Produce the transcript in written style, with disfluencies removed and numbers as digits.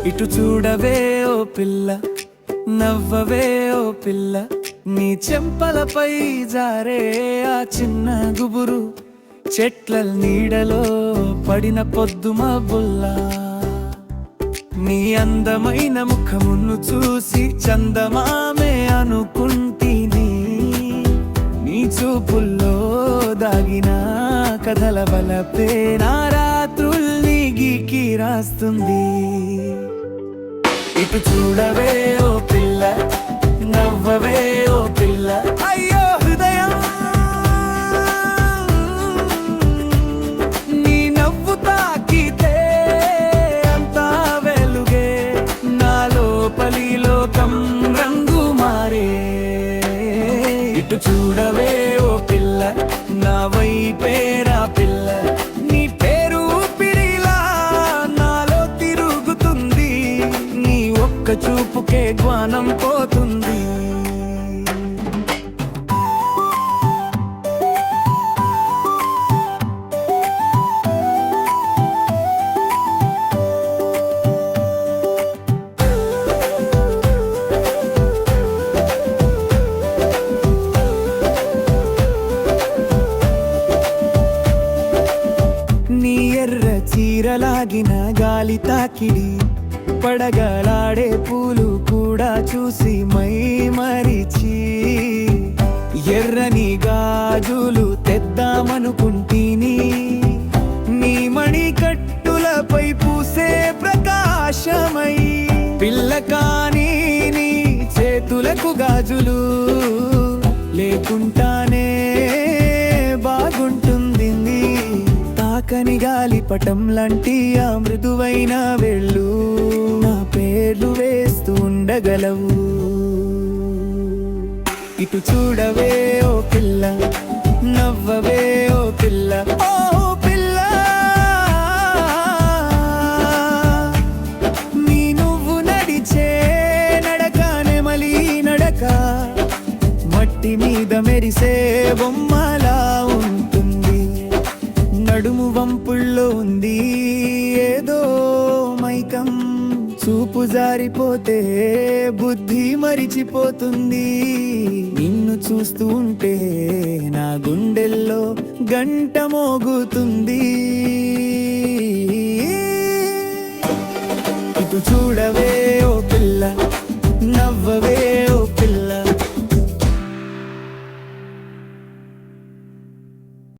ఇటు చూడవే ఓ పిల్ల, నవ్వవే ఓ పిల్ల, నీ చెంపలపై జారే ఆ చిన్న గుబురు, చెట్ల నీడలో పడిన పొద్దు మబ్బుల్లా. నీ అందమైన ముఖమును చూసి చందమామే అనుకుంటిని, నీ చూపుల్లో దాగిన కథల వలపే నా రాత్రుల్ని గీకి రాస్తుంది. ఇటు చూడవే ఓ పిల్ల, నవ్వవే ఓ పిల్ల, అయ్యో హృదయం నీ నవ్వు తాకితే అంతా వెలుగే, నా లోపలి లోకం రంగు మారే. ఇటు చూడవే ఓ పిల్ల, నా వైపే రా పిల్ల, నీ పేరు పిరిలా నాలో తిరుగుతుంది, నీ ఒక్క చూపుకే జ్ఞానం పోతుంది. నీ ఎర్ర చీరలాగిన గాలి తాకిడి, పడగలాడే పూలు కూడా చూసి మై మరిచి, ఎర్రని గాజులు తెద్దామనుకుంటీని, నీ మణి కట్టులపై పూసే ప్రకాశమై, పిల్ల కాని నీ చేతులకు గాజులు లేకుంటానే బాగుంటుంది. తాకని గాలిపటం లాంటి ఆ మృదువైన వేళ్ళు నా పేర్లు వేస్తూ ఉండగలవు. ఇటు చూడవే ఓ పిల్ల, నవ్వవే ఓ పిల్ల, ఓ పిల్ల, నీ నువ్వు నడిచే నడకనే మలి నడక, మట్టి మీద మెరిసే బొమ్మలా ఉంటుంది. నడుము వంపుల్లో ఉంది ఏదో మైకం, చూపు జారిపోతే బుద్ధి మరిచిపోతుంది. నిన్ను చూస్తూ ఉంటే నా గుండెల్లో గంట మోగుతుంది. ఇటు చూడవే ఓ పిల్ల, నవ్వవే ఓ